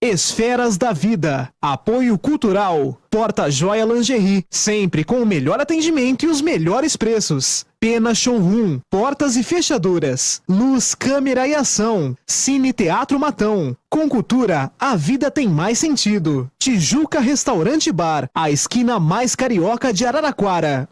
Esferas da Vida, apoio cultural, Porta Joia Lingerie, sempre com o melhor atendimento e os melhores preços. Pena Showroom, portas e fechaduras, luz, câmera e ação, Cine Teatro Matão. Com cultura, a vida tem mais sentido. Tijuca Restaurante Bar, a esquina mais carioca de Araraquara.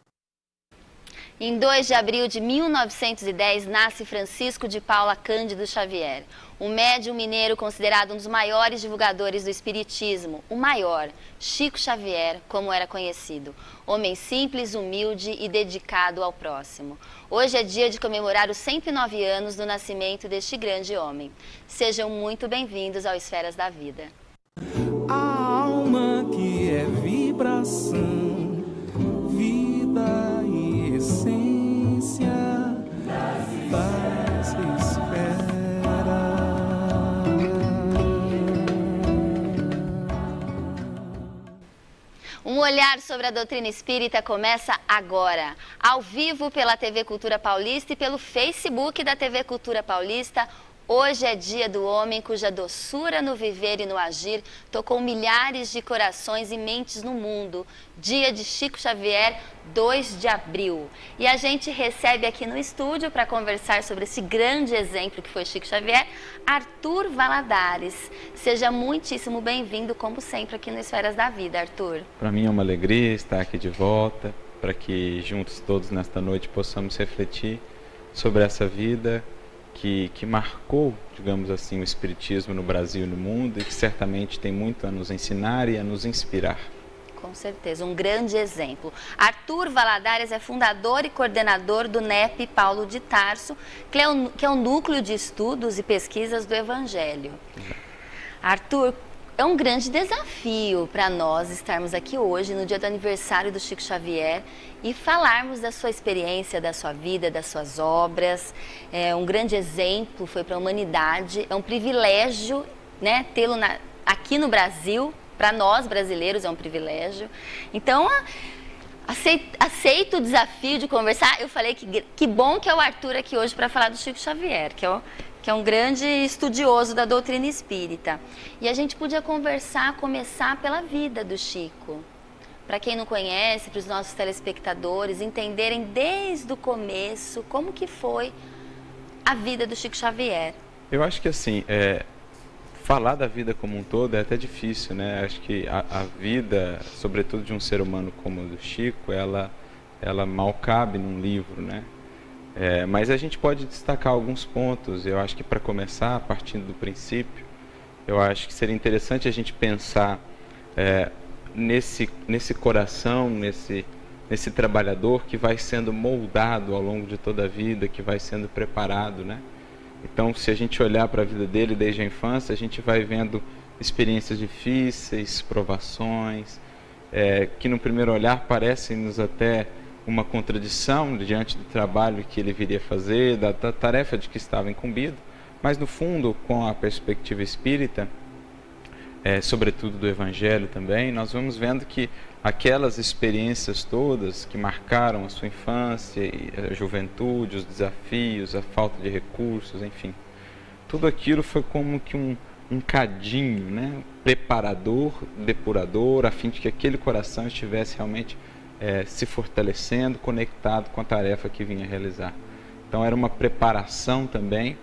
Em 2 de abril de 1910, nasce Francisco de Paula Cândido Xavier, um médium mineiro considerado um dos maiores divulgadores do espiritismo, o maior, Chico Xavier, como era conhecido. Homem simples, humilde e dedicado ao próximo. Hoje é dia de comemorar os 109 anos do nascimento deste grande homem. Sejam muito bem-vindos ao Esferas da Vida. A alma que é vibração, vida e essência das esferas. Um olhar sobre a doutrina espírita começa agora, ao vivo pela TV Cultura Paulista e pelo Facebook da TV Cultura Paulista. Hoje é dia do homem cuja doçura no viver e no agir tocou milhares de corações e mentes no mundo. Dia de Chico Xavier, 2 de abril. E a gente recebe aqui no estúdio para conversar sobre esse grande exemplo que foi Chico Xavier, Arthur Valadares. Seja muitíssimo bem-vindo, como sempre, aqui no Esferas da Vida, Arthur. Para mim é uma alegria estar aqui de volta, para que juntos todos nesta noite possamos refletir sobre essa vida que marcou, digamos assim, o espiritismo no Brasil e no mundo e que certamente tem muito a nos ensinar e a nos inspirar. Com certeza, um grande exemplo. Arthur Valadares é fundador e coordenador do NEP Paulo de Tarso, que é um núcleo de estudos e pesquisas do Evangelho. Arthur, é um grande desafio para nós estarmos aqui hoje, no dia do aniversário do Chico Xavier, e falarmos da sua experiência, da sua vida, das suas obras. É um grande exemplo, foi para a humanidade. É um privilégio, né, tê-lo aqui no Brasil. Para nós brasileiros é um privilégio. Então, aceito o desafio de conversar. Eu falei que bom que é o Arthur aqui hoje para falar do Chico Xavier, que é um grande estudioso da doutrina espírita. E a gente podia começar pela vida do Chico. Para quem não conhece, para os nossos telespectadores entenderem desde o começo como que foi a vida do Chico Xavier. Eu acho que assim, falar da vida como um todo é até difícil, né? Acho que a vida, sobretudo de um ser humano como o do Chico, ela mal cabe num livro, né? Mas a gente pode destacar alguns pontos. Eu acho que para começar, partindo do princípio, eu acho que seria interessante a gente pensar nesse coração, nesse trabalhador que vai sendo moldado ao longo de toda a vida, que vai sendo preparado, né? Então, se a gente olhar para a vida dele desde a infância, a gente vai vendo experiências difíceis, provações, que no primeiro olhar parecem-nos até uma contradição diante do trabalho que ele viria fazer, da tarefa de que estava incumbido, mas no fundo, com a perspectiva espírita, sobretudo do Evangelho também, nós vamos vendo que aquelas experiências todas que marcaram a sua infância, a juventude, os desafios, a falta de recursos, enfim, tudo aquilo foi como que um cadinho, né, preparador, depurador, a fim de que aquele coração estivesse realmente se fortalecendo, conectado com a tarefa que vinha realizar. Então era uma preparação também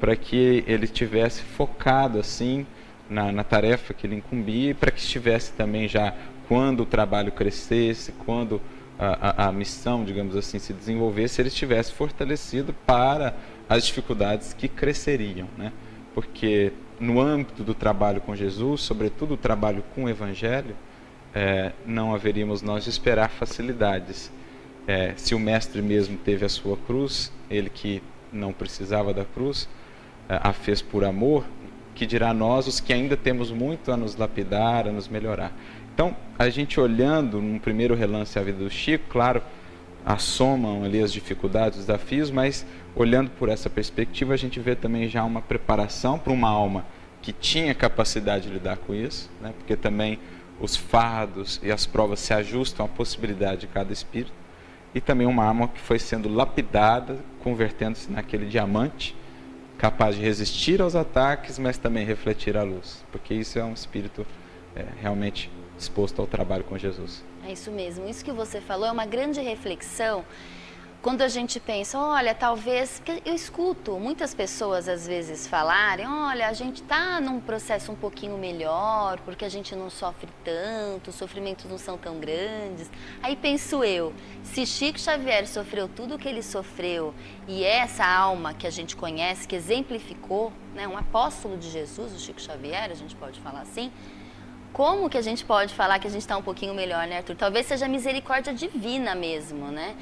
para que ele estivesse focado assim na tarefa que ele incumbia e para que estivesse também já, quando o trabalho crescesse, quando a missão, digamos assim, se desenvolvesse, ele estivesse fortalecido para as dificuldades que cresceriam, né? Porque no âmbito do trabalho com Jesus, sobretudo o trabalho com o Evangelho, não haveríamos nós de esperar facilidades. Se o Mestre mesmo teve a sua cruz, ele que não precisava da cruz, a fez por amor, que dirá nós, os que ainda temos muito a nos lapidar, a nos melhorar. Então, a gente olhando num primeiro relance a vida do Chico, claro, assomam ali as dificuldades, os desafios, mas olhando por essa perspectiva, a gente vê também já uma preparação para uma alma que tinha capacidade de lidar com isso, né? Porque também os fardos e as provas se ajustam à possibilidade de cada espírito, e também uma alma que foi sendo lapidada, convertendo-se naquele diamante capaz de resistir aos ataques, mas também refletir a luz, porque isso é um espírito realmente disposto ao trabalho com Jesus. É isso mesmo, isso que você falou é uma grande reflexão. Quando a gente pensa, olha, talvez, eu escuto muitas pessoas às vezes falarem, olha, a gente está num processo um pouquinho melhor, porque a gente não sofre tanto, os sofrimentos não são tão grandes. Aí penso eu, se Chico Xavier sofreu tudo o que ele sofreu, e essa alma que a gente conhece, que exemplificou, né, um apóstolo de Jesus, o Chico Xavier, a gente pode falar assim, como que a gente pode falar que a gente está um pouquinho melhor, né, Arthur? Talvez seja misericórdia divina mesmo, né?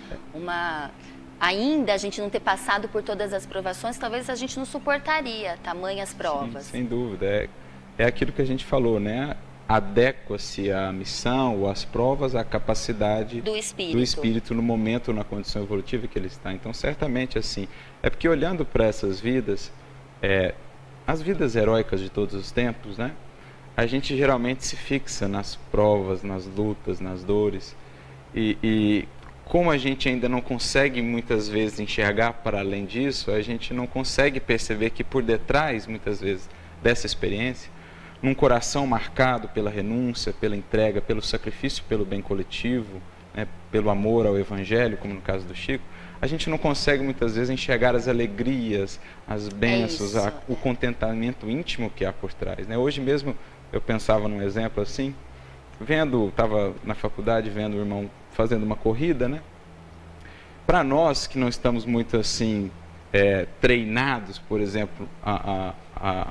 Ainda a gente não ter passado por todas as provações, talvez a gente não suportaria tamanhas provas. Sim, sem dúvida. É aquilo que a gente falou, né? Adequa-se à missão ou às provas à capacidade do espírito no momento, na condição evolutiva que ele está. Então, certamente, assim, é porque olhando para essas vidas, as vidas heróicas de todos os tempos, né? A gente geralmente se fixa nas provas, nas lutas, nas dores. E como a gente ainda não consegue muitas vezes enxergar para além disso, a gente não consegue perceber que por detrás, muitas vezes, dessa experiência, num coração marcado pela renúncia, pela entrega, pelo sacrifício, pelo bem coletivo, né, pelo amor ao Evangelho, como no caso do Chico, a gente não consegue muitas vezes enxergar as alegrias, as bênçãos, o contentamento íntimo que há por trás, né? Hoje mesmo eu pensava num exemplo assim, estava na faculdade vendo o irmão fazendo uma corrida, né? Para nós que não estamos muito assim treinados, por exemplo, a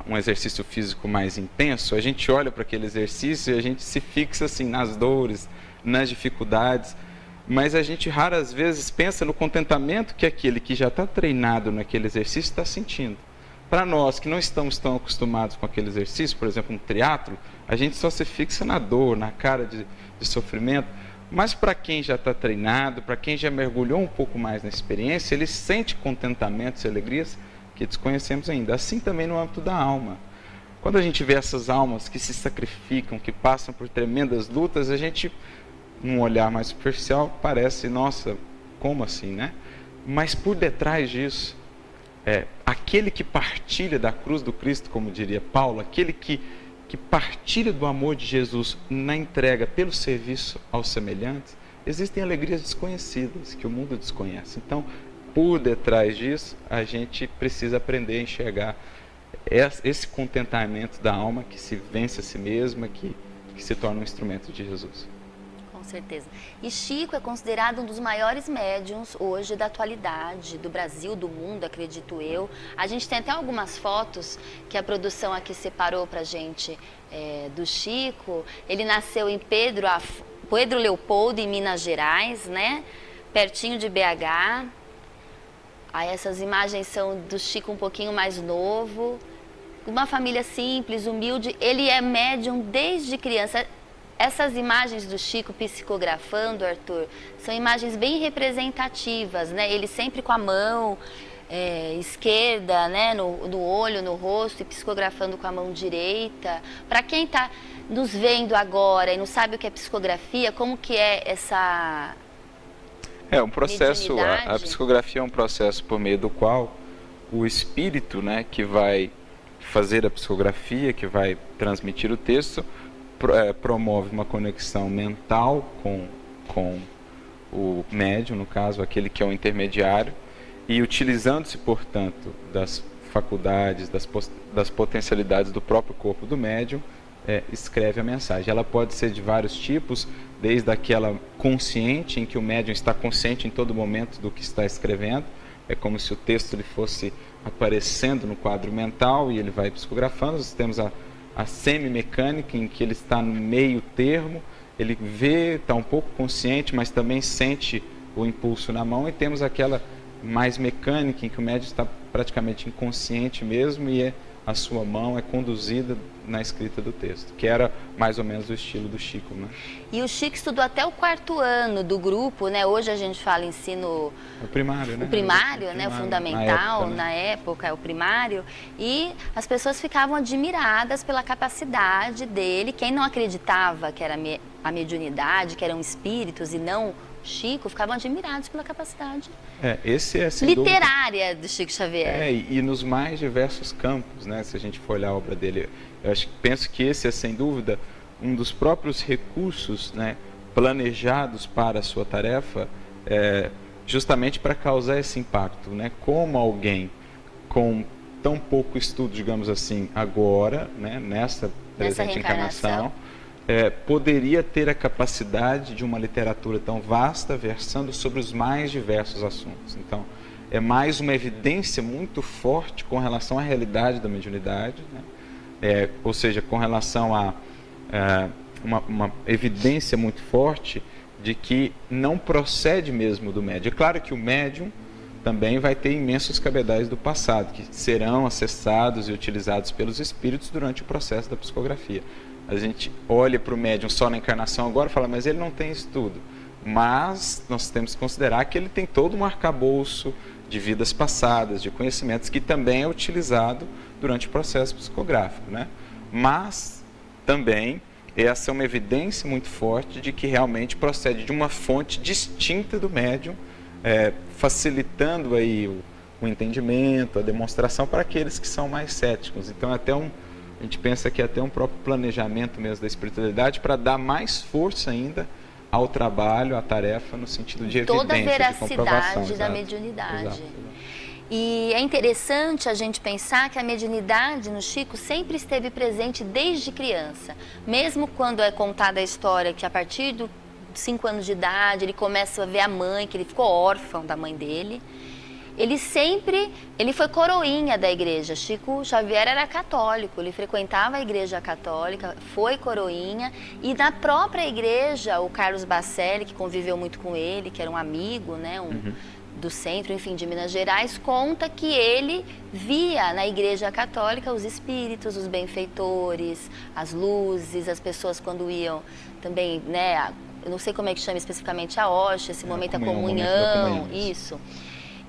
um exercício físico mais intenso, a gente olha para aquele exercício e a gente se fixa assim nas dores, nas dificuldades, mas a gente raras vezes pensa no contentamento que aquele que já está treinado naquele exercício está sentindo. Para nós que não estamos tão acostumados com aquele exercício, por exemplo, um triatlo, a gente só se fixa na dor, na cara de sofrimento. Mas para quem já está treinado, para quem já mergulhou um pouco mais na experiência, ele sente contentamentos e alegrias que desconhecemos ainda. Assim também no âmbito da alma. Quando a gente vê essas almas que se sacrificam, que passam por tremendas lutas, a gente, num olhar mais superficial, parece, nossa, como assim, né? Mas por detrás disso, aquele que partilha da cruz do Cristo, como diria Paulo, aquele que partilha do amor de Jesus na entrega pelo serviço aos semelhantes, existem alegrias desconhecidas, que o mundo desconhece. Então, por detrás disso, a gente precisa aprender a enxergar esse contentamento da alma que se vence a si mesma, que se torna um instrumento de Jesus. Com certeza. E Chico é considerado um dos maiores médiuns hoje da atualidade, do Brasil, do mundo, acredito eu. A gente tem até algumas fotos que a produção aqui separou pra gente do Chico. Ele nasceu em Pedro Leopoldo, em Minas Gerais, né? Pertinho de BH. Aí essas imagens são do Chico um pouquinho mais novo. Uma família simples, humilde. Ele é médium desde criança. Essas imagens do Chico psicografando, Arthur, são imagens bem representativas, né? Ele sempre com a mão esquerda, né? no olho, no rosto, e psicografando com a mão direita. Para quem está nos vendo agora e não sabe o que é psicografia, como que é essa um processo, a psicografia é um processo por meio do qual o espírito, né, que vai fazer a psicografia, que vai transmitir o texto, promove uma conexão mental com o médium, no caso, aquele que é o intermediário, e utilizando-se, portanto, das faculdades, das potencialidades do próprio corpo do médium, escreve a mensagem. Ela pode ser de vários tipos, desde aquela consciente, em que o médium está consciente em todo momento do que está escrevendo, é como se o texto lhe fosse aparecendo no quadro mental e ele vai psicografando. Nós temos a semi-mecânica, em que ele está no meio termo, ele vê, está um pouco consciente, mas também sente o impulso na mão, e temos aquela mais mecânica, em que o médium está praticamente inconsciente mesmo, e a sua mão é conduzida na escrita do texto, que era mais ou menos o estilo do Chico, né? E o Chico estudou até o 4º ano do grupo, né? Hoje a gente fala ensino... O primário, né? O primário, né? O fundamental, na época, é o primário. E as pessoas ficavam admiradas pela capacidade dele. Quem não acreditava que era a mediunidade, que eram espíritos e não Chico ficavam admirados pela capacidade Esse é, sem dúvida, literária do Chico Xavier. e nos mais diversos campos, né? Se a gente for olhar a obra dele, penso que esse é, sem dúvida, um dos próprios recursos, né, planejados para a sua tarefa, justamente para causar esse impacto, né? Como alguém com tão pouco estudo, digamos assim, agora, né, nessa presente encarnação, poderia ter a capacidade de uma literatura tão vasta, versando sobre os mais diversos assuntos. Então, é mais uma evidência muito forte com relação à realidade da mediunidade, né? Ou seja, com relação a uma evidência muito forte de que não procede mesmo do médium. É claro que o médium também vai ter imensos cabedais do passado, que serão acessados e utilizados pelos espíritos durante o processo da psicografia. A gente olha para o médium só na encarnação agora e fala, mas ele não tem estudo. Mas nós temos que considerar que ele tem todo um arcabouço de vidas passadas, de conhecimentos, que também é utilizado durante o processo psicográfico, né? Mas também essa é uma evidência muito forte de que realmente procede de uma fonte distinta do médium, facilitando aí o entendimento, a demonstração para aqueles que são mais céticos. Então, a gente pensa que é até um próprio planejamento mesmo da espiritualidade para dar mais força ainda ao trabalho, à tarefa, no sentido de evidência, toda a veracidade de da mediunidade. E é interessante a gente pensar que a mediunidade no Chico sempre esteve presente desde criança. Mesmo quando é contada a história que a partir dos 5 anos de idade ele começa a ver a mãe, que ele ficou órfão da mãe dele. Ele foi coroinha da igreja. Chico Xavier era católico, ele frequentava a igreja católica, foi coroinha, e na própria igreja, o Carlos Bacelli, que conviveu muito com ele, que era um amigo, né, do centro, enfim, de Minas Gerais, conta que ele via na igreja católica os espíritos, os benfeitores, as luzes, as pessoas quando iam também, né, eu não sei como é que chama especificamente a hóstia, esse momento da comunhão, isso.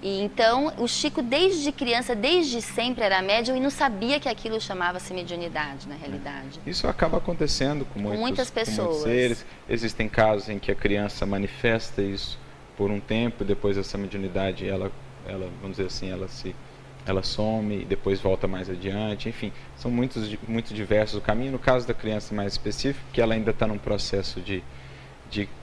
E então, o Chico, desde criança, desde sempre era médium e não sabia que aquilo chamava-se mediunidade, na realidade. Isso acaba acontecendo com muitas pessoas. Com muitos seres. Existem casos em que a criança manifesta isso por um tempo, depois essa mediunidade, ela vamos dizer assim, ela some e depois volta mais adiante. Enfim, são muito diversos o caminho. No caso da criança mais específico, que ela ainda está num processo de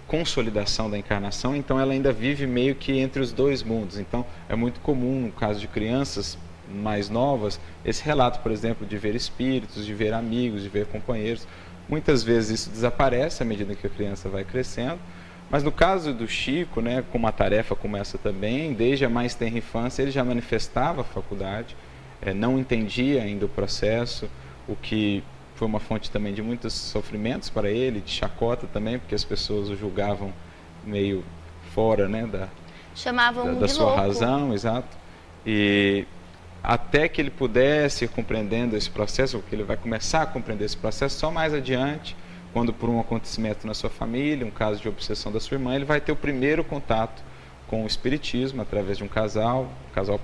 consolidação da encarnação, então ela ainda vive meio que entre os dois mundos. Então é muito comum, no caso de crianças mais novas, esse relato, por exemplo, de ver espíritos, de ver amigos, de ver companheiros. Muitas vezes isso desaparece à medida que a criança vai crescendo, mas no caso do Chico, né, com uma tarefa como essa também, desde a mais tenra infância ele já manifestava a faculdade, não entendia ainda o processo, o que foi uma fonte também de muitos sofrimentos para ele, de chacota também, porque as pessoas o julgavam meio fora, né, da sua louco. razão, exato. E até que ele pudesse ir compreendendo esse processo, porque ele vai começar a compreender esse processo só mais adiante, quando por um acontecimento na sua família, um caso de obsessão da sua irmã, ele vai ter o primeiro contato com o espiritismo através de um casal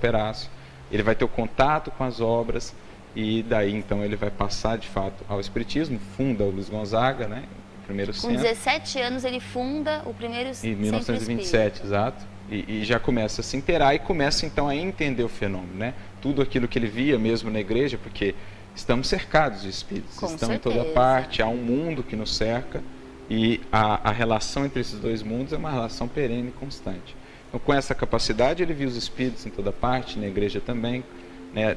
Perácio. Ele vai ter o contato com as obras, e daí então ele vai passar de fato ao espiritismo, funda o Luiz Gonzaga, né, o primeiro centro. Com 17 anos ele funda o primeiro centro espírita. Em 1927, exato. E já começa a se inteirar e começa então a entender o fenômeno, né? Tudo aquilo que ele via mesmo na igreja, porque estamos cercados de espíritos, estão em toda parte, há um mundo que nos cerca e a relação entre esses dois mundos é uma relação perene e constante. Então, com essa capacidade, ele viu os espíritos em toda parte, na igreja também.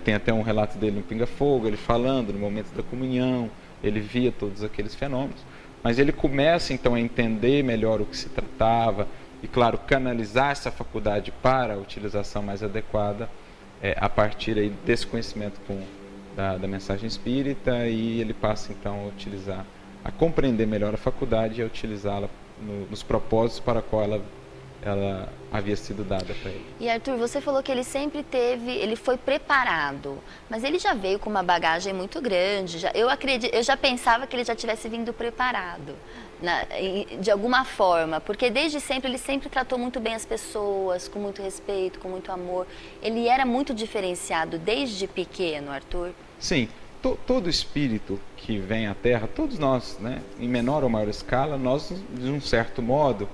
Tem até um relato dele no Pinga Fogo, ele falando no momento da comunhão, ele via todos aqueles fenômenos, mas ele começa então a entender melhor o que se tratava e, claro, canalizar essa faculdade para a utilização mais adequada a partir aí desse conhecimento da mensagem espírita, e ele passa então a compreender melhor a faculdade e a utilizá-la nos propósitos para a qual ela havia sido dada para ele. E Arthur, você falou que ele sempre ele foi preparado, mas ele já veio com uma bagagem muito grande. Eu já pensava que ele já tivesse vindo preparado, de alguma forma, porque desde sempre ele sempre tratou muito bem as pessoas, com muito respeito, com muito amor. Ele era muito diferenciado desde pequeno, Arthur? Sim. Todo espírito que vem à Terra, todos nós, né, em menor ou maior escala, nós, de um certo modo,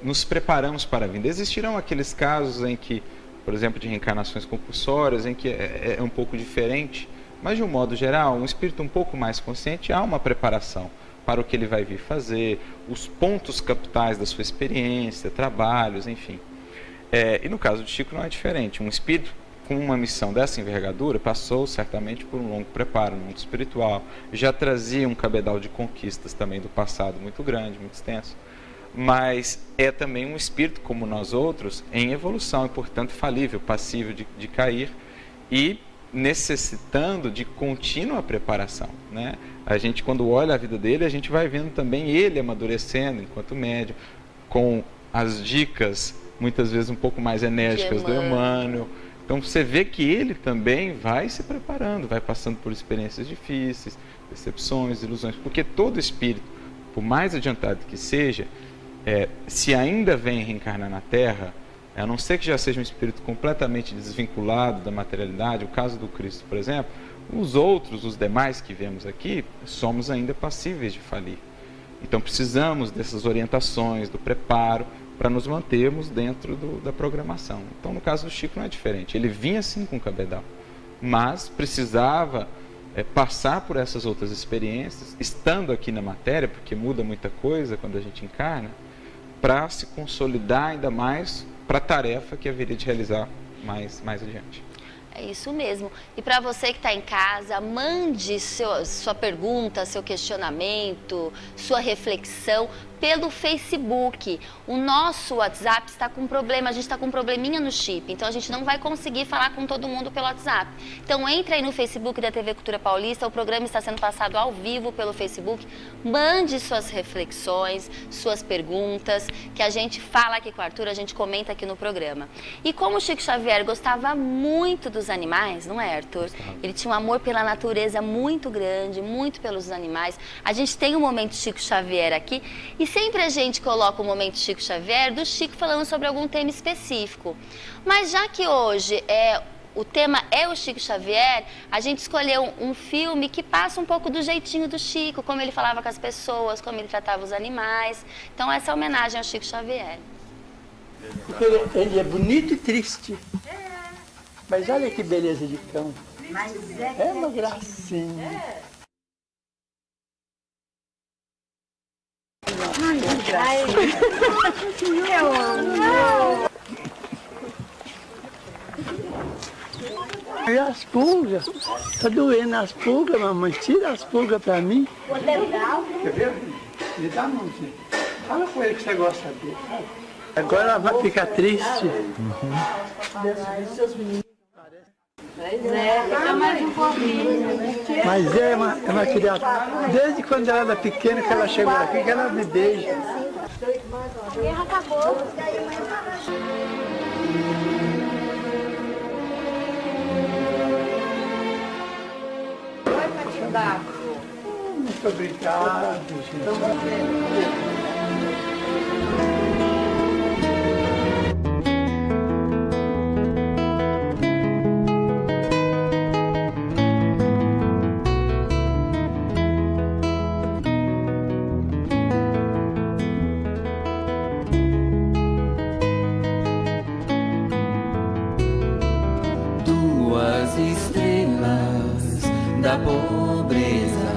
nos preparamos para a vida. Existirão aqueles casos em que, por exemplo, de reencarnações compulsórias, em que é um pouco diferente, mas de um modo geral, um espírito um pouco mais consciente, há uma preparação para o que ele vai vir fazer, os pontos capitais da sua experiência, trabalhos, enfim. E no caso de Chico não é diferente. Um espírito com uma missão dessa envergadura passou certamente por um longo preparo no mundo espiritual, já trazia um cabedal de conquistas também do passado muito grande, muito extenso, mas é também um espírito como nós outros em evolução e portanto falível, passível de cair e necessitando de contínua preparação, né? A gente, quando olha a vida dele, a gente vai vendo também ele amadurecendo enquanto médium, com as dicas muitas vezes um pouco mais enérgicas do Emmanuel. Então você vê que ele também vai se preparando, vai passando por experiências difíceis, decepções, ilusões, porque todo espírito, por mais adiantado que seja, se ainda vem reencarnar na Terra, a não ser que já seja um espírito completamente desvinculado da materialidade, o caso do Cristo, por exemplo, os demais que vemos aqui, somos ainda passíveis de falir. Então precisamos dessas orientações, do preparo, para nos mantermos dentro da programação. Então no caso do Chico não é diferente, ele vinha sim com o cabedal, mas precisava passar por essas outras experiências, estando aqui na matéria, porque muda muita coisa quando a gente encarna, para se consolidar ainda mais para a tarefa que haveria de realizar mais adiante. É isso mesmo. E para você que está em casa, mande sua pergunta, seu questionamento, sua reflexão pelo Facebook. O nosso WhatsApp está com problema, a gente está com um probleminha no chip, então a gente não vai conseguir falar com todo mundo pelo WhatsApp. Então entra aí no Facebook da TV Cultura Paulista, o programa está sendo passado ao vivo pelo Facebook. Mande suas reflexões, suas perguntas, que a gente fala aqui com o Arthur, a gente comenta aqui no programa. E como o Chico Xavier gostava muito dos animais, não é, Arthur? Ele tinha um amor pela natureza muito grande, muito pelos animais. A gente tem um momento Chico Xavier aqui, e sempre a gente coloca o momento Chico Xavier, do Chico falando sobre algum tema específico. Mas já que hoje o tema é o Chico Xavier, a gente escolheu um filme que passa um pouco do jeitinho do Chico, como ele falava com as pessoas, como ele tratava os animais. Então essa é a homenagem ao Chico Xavier. Porque ele é bonito e triste. Mas olha que beleza de cão. É uma gracinha. Ai, que gracinha. Eu amo. E as pulgas? Tá doendo as pulgas, mamãe. Tira as pulgas pra mim. Quer ver? Me dá a mãozinha. Fala com ele que você gosta dele. Agora ela vai ficar triste. Fica mais um pouquinho. Mas é uma criança, desde quando ela era pequena que ela chegou aqui, que ela me beija. A guerra acabou. Oi, Matilda. Muito obrigado, gente. Da pobreza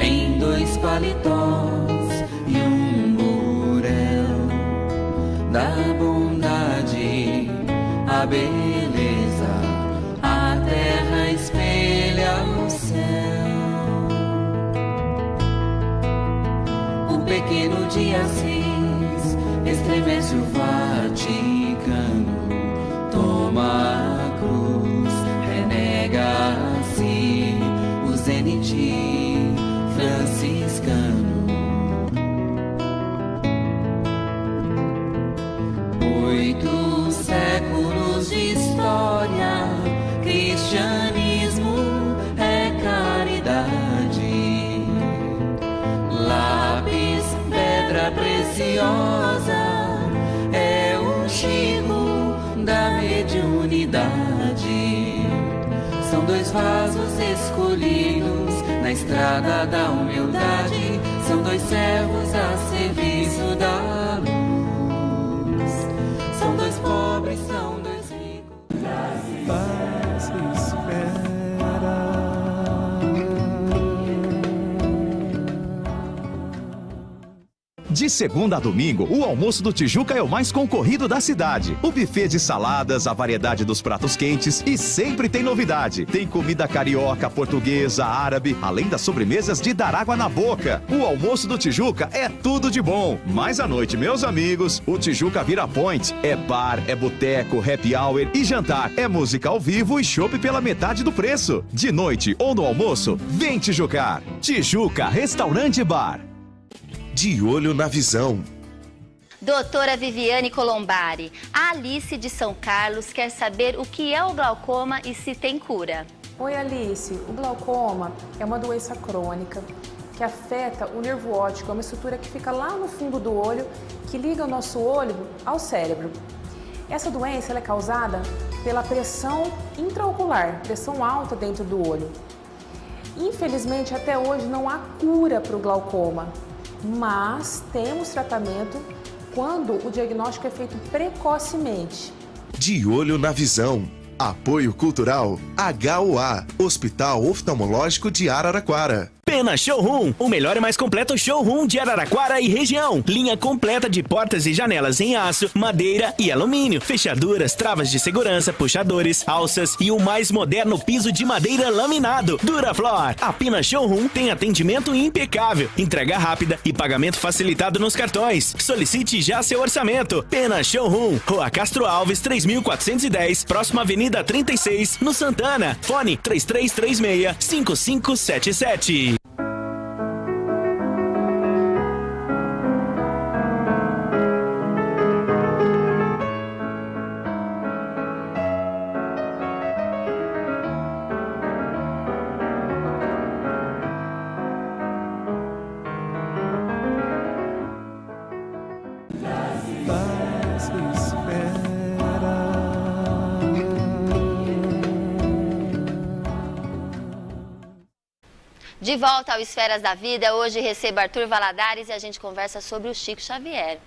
em 2 paletós e um burel, da bondade a beleza, a terra espelha o céu. O pequeno de Assis estremece o Vaticano, toma a cruz, renega-se o zenite franciscano. 8 séculos de história, cristianismo é caridade. Lápis, pedra preciosa, é o Chico da mediunidade. São 2 vasos escolhidos na estrada da humildade. São 2 servos a serviço da luz. De segunda a domingo, o almoço do Tijuca é o mais concorrido da cidade. O buffet de saladas, a variedade dos pratos quentes e sempre tem novidade. Tem comida carioca, portuguesa, árabe, além das sobremesas de dar água na boca. O almoço do Tijuca é tudo de bom. Mas à noite, meus amigos, o Tijuca vira point. É bar, é boteco, happy hour e jantar. É música ao vivo e chopp pela metade do preço. De noite ou no almoço, vem Tijucar. Tijuca Restaurante e Bar. De olho na visão. Doutora Viviane Colombari, a Alice de São Carlos quer saber o que é o glaucoma e se tem cura. Oi Alice, o glaucoma é uma doença crônica que afeta o nervo óptico, é uma estrutura que fica lá no fundo do olho, que liga o nosso olho ao cérebro. Essa doença ela é causada pela pressão intraocular, pressão alta dentro do olho. Infelizmente, até hoje não há cura para o glaucoma, mas temos tratamento quando o diagnóstico é feito precocemente. De olho na visão. Apoio Cultural HUA, Hospital Oftalmológico de Araraquara. Pena Showroom, o melhor e mais completo showroom de Araraquara e região. Linha completa de portas e janelas em aço, madeira e alumínio. Fechaduras, travas de segurança, puxadores, alças e o mais moderno piso de madeira laminado. Duraflor. A Pena Showroom tem atendimento impecável, entrega rápida e pagamento facilitado nos cartões. Solicite já seu orçamento. Pena Showroom, Rua Castro Alves, 3410, próxima Avenida 36, no Santana. Fone 3336-5577. De volta ao Esferas da Vida, hoje recebo Arthur Valadares e a gente conversa sobre o Chico Xavier.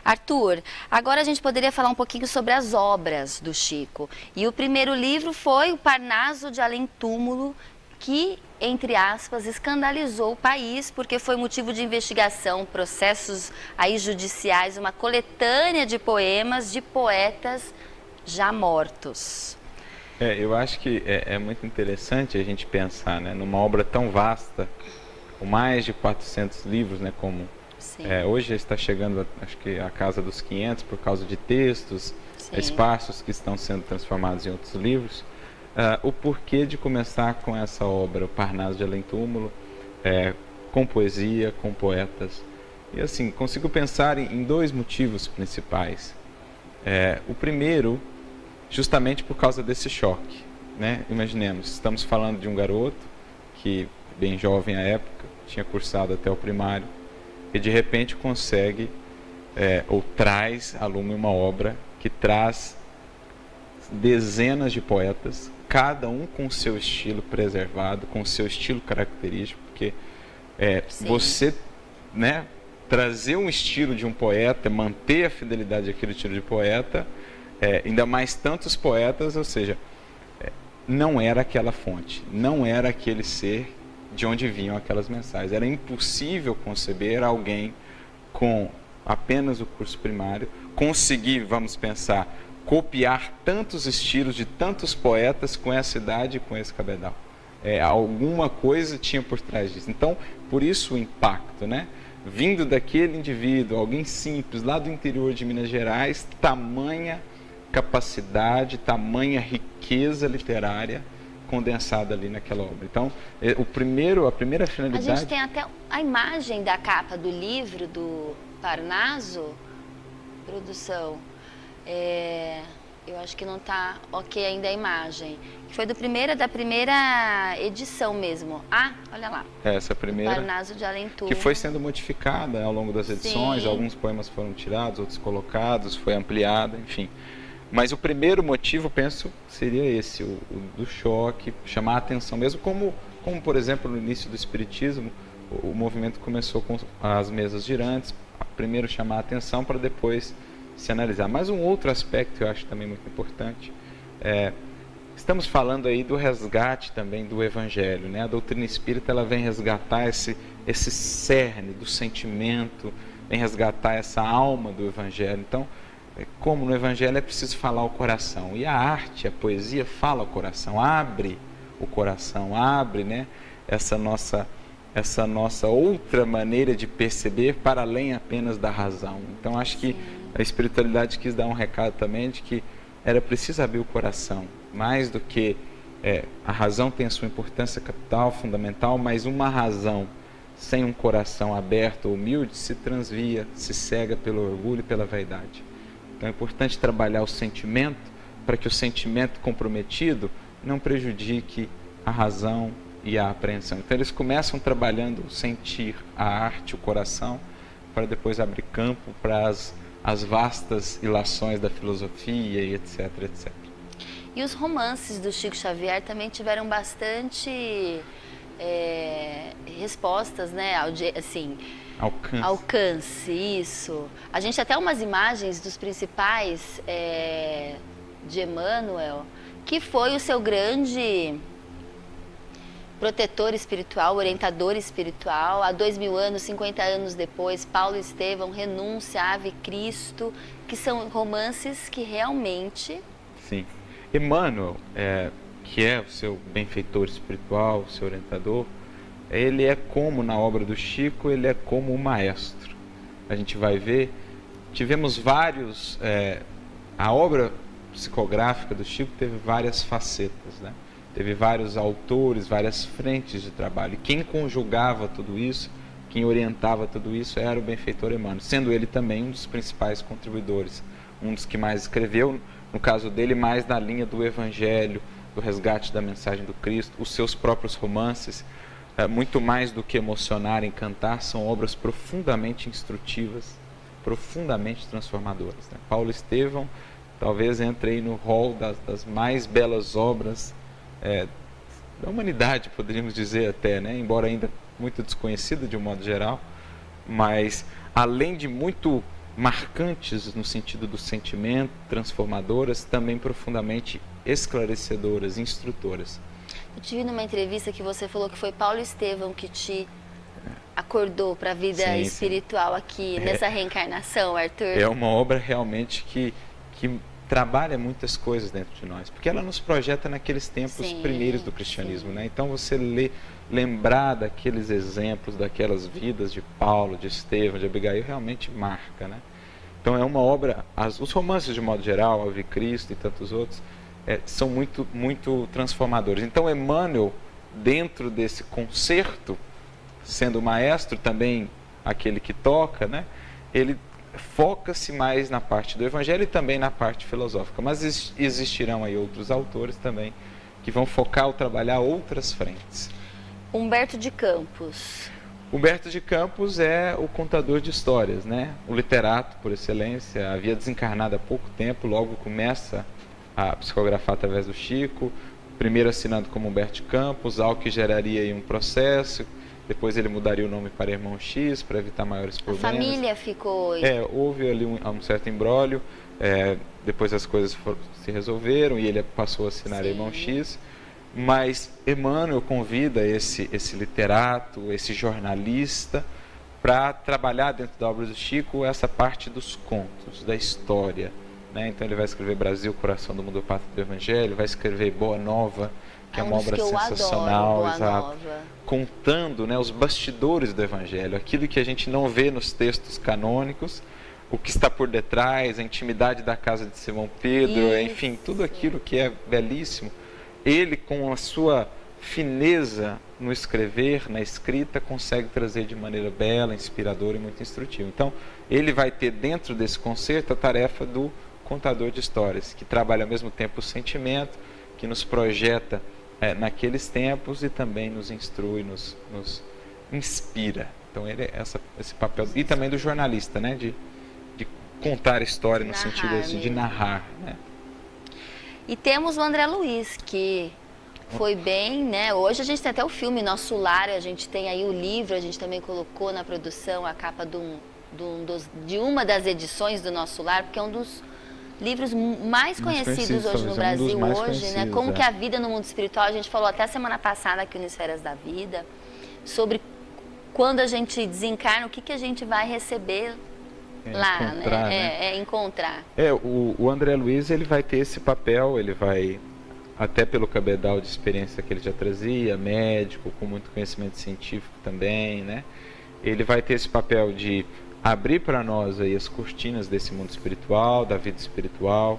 Arthur, agora a gente poderia falar um pouquinho sobre as obras do Chico. E o primeiro livro foi o Parnaso de Além Túmulo, que, entre aspas, escandalizou o país porque foi motivo de investigação, processos aí judiciais, uma coletânea de poemas de poetas já mortos. Eu acho que é muito interessante a gente pensar, né, numa obra tão vasta, com mais de 400 livros, né, como hoje está chegando, acho que a casa dos 500 por causa de textos, espaços que estão sendo transformados em outros livros. O porquê de começar com essa obra, o Parnaso de Além Túmulo, com poesia, com poetas. E assim, consigo pensar em dois motivos principais. O primeiro, justamente por causa desse choque, né? Imaginemos, estamos falando de um garoto que, bem jovem à época, tinha cursado até o primário, e de repente consegue, ou traz à lume uma obra que traz dezenas de poetas, cada um com o seu estilo preservado, com o seu estilo característico, porque você, né, trazer um estilo de um poeta, manter a fidelidade àquele estilo de poeta, ainda mais tantos poetas, ou seja, não era aquela fonte, não era aquele ser de onde vinham aquelas mensagens. Era impossível conceber alguém com apenas o curso primário conseguir, vamos pensar, copiar tantos estilos de tantos poetas com essa idade e com esse cabedal. Alguma coisa tinha por trás disso. Então, por isso o impacto, né? Vindo daquele indivíduo, alguém simples, lá do interior de Minas Gerais, tamanha capacidade, tamanha riqueza literária condensada ali naquela obra. Então, a primeira finalidade... A gente tem até a imagem da capa do livro do Parnaso, produção. Eu acho que não está ok ainda a imagem. Foi da primeira edição mesmo. Olha lá. Essa primeira. Parnaso de Além Túmulo. Que foi sendo modificada ao longo das edições. Sim. Alguns poemas foram tirados, outros colocados, foi ampliada, enfim. Mas o primeiro motivo, penso, seria esse, o do choque, chamar a atenção mesmo, como por exemplo, no início do Espiritismo, o movimento começou com as mesas girantes, primeiro chamar a atenção para depois se analisar. Mas um outro aspecto que eu acho também muito importante estamos falando aí do resgate também do Evangelho, né? A doutrina espírita, ela vem resgatar esse cerne do sentimento, vem resgatar essa alma do Evangelho. Então, como no Evangelho é preciso falar o coração, e a arte, a poesia fala o coração, abre o coração, abre, né, essa nossa outra maneira de perceber para além apenas da razão. Então acho que a espiritualidade quis dar um recado também de que era preciso abrir o coração, mais do que a razão tem a sua importância capital, fundamental, mas uma razão sem um coração aberto, humilde, se transvia, se cega pelo orgulho e pela vaidade. Então é importante trabalhar o sentimento para que o sentimento comprometido não prejudique a razão e a apreensão. Então eles começam trabalhando o sentir, a arte, o coração, para depois abrir campo para as vastas ilações da filosofia e etc, etc. E os romances do Chico Xavier também tiveram bastante respostas, né? Assim, alcance, isso. A gente até umas imagens dos principais de Emmanuel, que foi o seu grande protetor espiritual, orientador espiritual. Há 2000 anos, 50 anos depois, Paulo Estevão, Renúncia, Ave Cristo, que são romances que realmente... Sim. Emmanuel, que é o seu benfeitor espiritual, o seu orientador, ele é como, na obra do Chico, ele é como um maestro. A gente vai ver, tivemos vários... a obra psicográfica do Chico teve várias facetas, né? Teve vários autores, várias frentes de trabalho. E quem conjugava tudo isso, quem orientava tudo isso, era o benfeitor Emmanuel, sendo ele também um dos principais contribuidores, um dos que mais escreveu, no caso dele, mais na linha do Evangelho, do resgate da mensagem do Cristo. Os seus próprios romances, muito mais do que emocionar, encantar, são obras profundamente instrutivas, profundamente transformadoras, né? Paulo Estevão talvez entre aí no rol das mais belas obras da humanidade, poderíamos dizer até, né? Embora ainda muito desconhecida de um modo geral, mas além de muito marcantes no sentido do sentimento, transformadoras, também profundamente esclarecedoras, instrutoras. Eu te vi numa entrevista que você falou que foi Paulo Estevão que te acordou para a vida espiritual aqui, nessa reencarnação, Arthur. É uma obra realmente que trabalha muitas coisas dentro de nós, porque ela nos projeta naqueles tempos primeiros do cristianismo, né? Então você lembrar daqueles exemplos, daquelas vidas de Paulo, de Estevão, de Abigail, realmente marca, né? Então é uma obra, os romances de modo geral, Ave Cristo e tantos outros, são muito, muito transformadores. Então Emmanuel, dentro desse concerto, sendo o maestro também aquele que toca, né? Ele foca-se mais na parte do Evangelho e também na parte filosófica, mas existirão aí outros autores também que vão focar ou trabalhar outras frentes. Humberto de Campos. Humberto de Campos é o contador de histórias, né? O literato por excelência, havia desencarnado há pouco tempo, logo começa a psicografar através do Chico, primeiro assinando como Humberto de Campos, algo que geraria aí um processo. Depois ele mudaria o nome para Irmão X, para evitar maiores problemas. A família ficou... houve ali um certo imbróglio, depois as coisas se resolveram e ele passou a assinar Irmão X. Mas Emmanuel convida esse literato, esse jornalista, para trabalhar dentro da obra do Chico essa parte dos contos, da história, né? Então ele vai escrever Brasil, Coração do Mundo, Pátria do Evangelho, vai escrever Boa Nova, que é uma obra sensacional, exato, contando, né, os bastidores do Evangelho, aquilo que a gente não vê nos textos canônicos, o que está por detrás, a intimidade da casa de Simão Pedro, enfim, tudo aquilo que é belíssimo. Ele, com a sua fineza no escrever, na escrita, consegue trazer de maneira bela, inspiradora e muito instrutiva. Então, ele vai ter dentro desse concerto a tarefa do contador de histórias, que trabalha ao mesmo tempo o sentimento, que nos projeta naqueles tempos e também nos instrui, nos inspira. Então ele é esse papel, e também do jornalista, né, de contar a história no sentido assim, de narrar, né? E temos o André Luiz, que foi bem, né? Hoje a gente tem até o filme Nosso Lar, a gente tem aí o livro, a gente também colocou na produção a capa de uma das edições do Nosso Lar, porque é um dos livros mais conhecidos hoje no Brasil hoje, né? Como que a vida no mundo espiritual, a gente falou até semana passada aqui no Esferas da Vida, sobre quando a gente desencarna, o que a gente vai receber lá, encontrar, né? Encontrar. O André Luiz, ele vai ter esse papel, ele vai, até pelo cabedal de experiência que ele já trazia, médico, com muito conhecimento científico também, né? Ele vai ter esse papel de abrir para nós aí as cortinas desse mundo espiritual, da vida espiritual,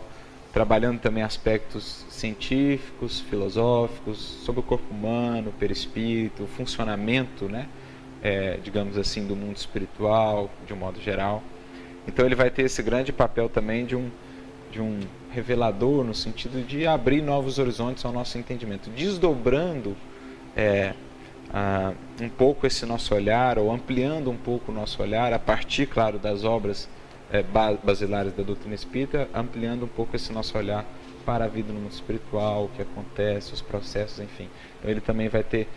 trabalhando também aspectos científicos, filosóficos, sobre o corpo humano, o perispírito, o funcionamento, né? Digamos assim, do mundo espiritual, de um modo geral. Então ele vai ter esse grande papel também de um revelador, no sentido de abrir novos horizontes ao nosso entendimento, desdobrando um pouco esse nosso olhar, ou ampliando um pouco o nosso olhar, a partir, claro, das obras basilares da doutrina espírita, ampliando um pouco esse nosso olhar para a vida no mundo espiritual, o que acontece, os processos, enfim. Então ele também vai ter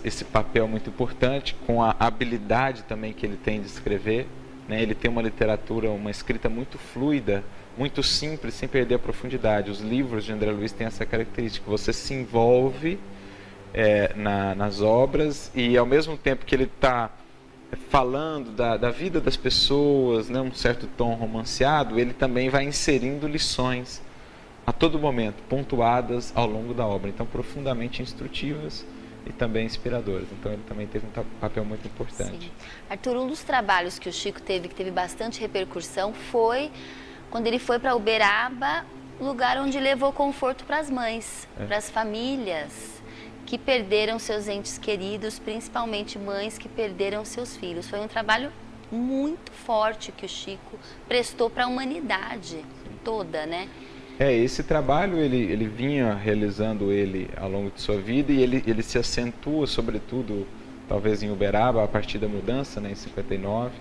esse papel muito importante, com a habilidade também que ele tem de escrever, né? Ele tem uma literatura, uma escrita muito fluida, muito simples, sem perder a profundidade. Os livros de André Luiz têm essa característica, você se envolve nas obras, e ao mesmo tempo que ele está falando da vida das pessoas, né, um certo tom romanceado, ele também vai inserindo lições a todo momento, pontuadas ao longo da obra, então profundamente instrutivas e também inspiradoras. Então ele também teve um papel muito importante. Sim. Arthur, um dos trabalhos que o Chico teve, que teve bastante repercussão, foi quando ele foi para Uberaba, lugar onde levou conforto para as mães, para as famílias que perderam seus entes queridos, principalmente mães que perderam seus filhos. Foi um trabalho muito forte que o Chico prestou para a humanidade toda, né? Esse trabalho ele vinha realizando ele ao longo de sua vida, e ele se acentua, sobretudo, talvez em Uberaba, a partir da mudança, né, em 59,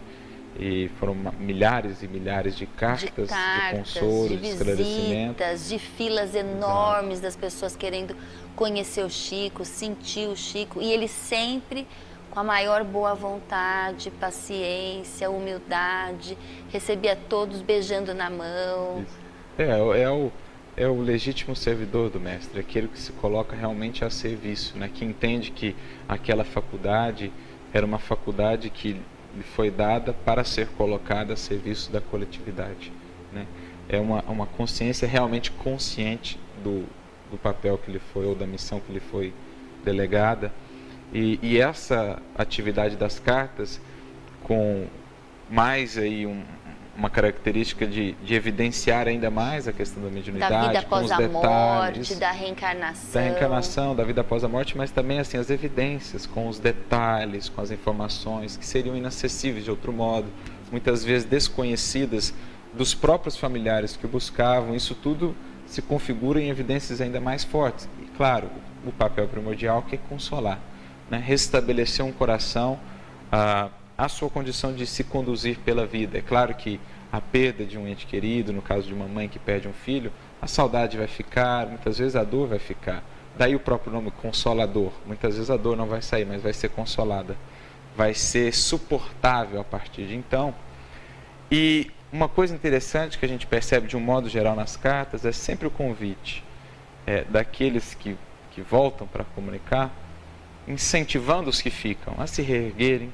e foram milhares e milhares de cartas, de consolo, de esclarecimento. De filas enormes das pessoas querendo conhecer o Chico, sentir o Chico, e ele sempre com a maior boa vontade, paciência, humildade, recebia todos beijando na mão. Isso. É o legítimo servidor do mestre, aquele que se coloca realmente a serviço, né? Que entende que aquela faculdade era uma faculdade que lhe foi dada para ser colocada a serviço da coletividade, né? É uma consciência realmente consciente do papel que lhe foi, ou da missão que lhe foi delegada, e essa atividade das cartas, com mais aí uma característica de evidenciar ainda mais a questão da mediunidade, da vida após com os a detalhes, morte, da reencarnação. Da reencarnação, da vida após a morte, mas também assim as evidências, com os detalhes, com as informações que seriam inacessíveis de outro modo, muitas vezes desconhecidas dos próprios familiares que o buscavam. Isso tudo se configura em evidências ainda mais fortes. E claro, o papel primordial que é consolar, né? Restabelecer um coração a sua condição de se conduzir pela vida. É claro que a perda de um ente querido, no caso de uma mãe que perde um filho, a saudade vai ficar, muitas vezes a dor vai ficar. Daí o próprio nome, consolador. Muitas vezes a dor não vai sair, mas vai ser consolada. Vai ser suportável a partir de então. E uma coisa interessante que a gente percebe de um modo geral nas cartas é sempre o convite daqueles que voltam para comunicar, incentivando os que ficam a se reerguerem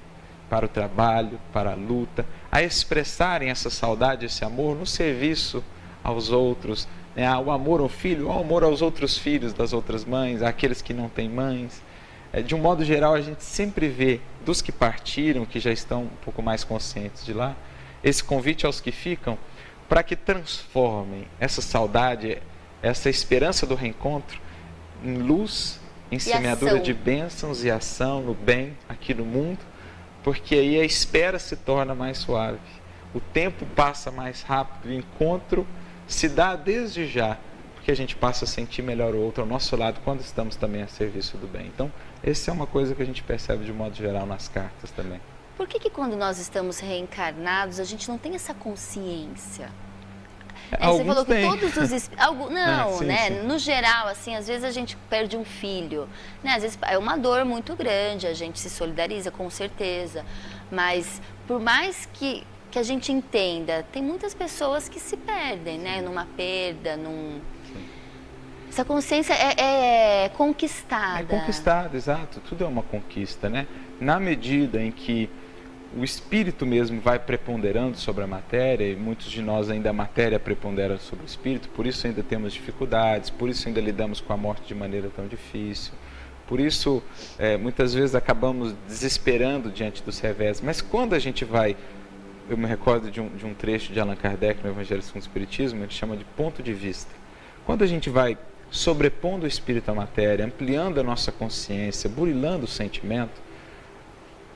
para o trabalho, para a luta, a expressarem essa saudade, esse amor no serviço aos outros, né? O amor ao filho, o amor aos outros filhos das outras mães, àqueles que não têm mães. De um modo geral, a gente sempre vê dos que partiram, que já estão um pouco mais conscientes de lá, esse convite aos que ficam, para que transformem essa saudade, essa esperança do reencontro, em luz, em semeadura de bênçãos e ação no bem aqui no mundo, porque aí a espera se torna mais suave, o tempo passa mais rápido, o encontro se dá desde já, porque a gente passa a sentir melhor o outro ao nosso lado quando estamos também a serviço do bem. Então, essa é uma coisa que a gente percebe de modo geral nas cartas também. Por que quando nós estamos reencarnados, a gente não tem essa consciência? Você falou que todos os... Não, né? Sim. No geral, assim, às vezes a gente perde um filho, né? Às vezes é uma dor muito grande, a gente se solidariza, com certeza. Mas por mais que que a gente entenda, tem muitas pessoas que se perdem, né? Numa perda, Essa consciência é conquistada. É conquistada, exato. Tudo é uma conquista, né? Na medida em que o espírito mesmo vai preponderando sobre a matéria, e muitos de nós ainda a matéria prepondera sobre o espírito, por isso ainda temos dificuldades, por isso ainda lidamos com a morte de maneira tão difícil, por isso muitas vezes acabamos desesperando diante dos revés. Mas quando a gente vai, eu me recordo de um trecho de Allan Kardec no Evangelho segundo o Espiritismo, ele chama de ponto de vista. Quando a gente vai sobrepondo o espírito à matéria, ampliando a nossa consciência, burilando o sentimento,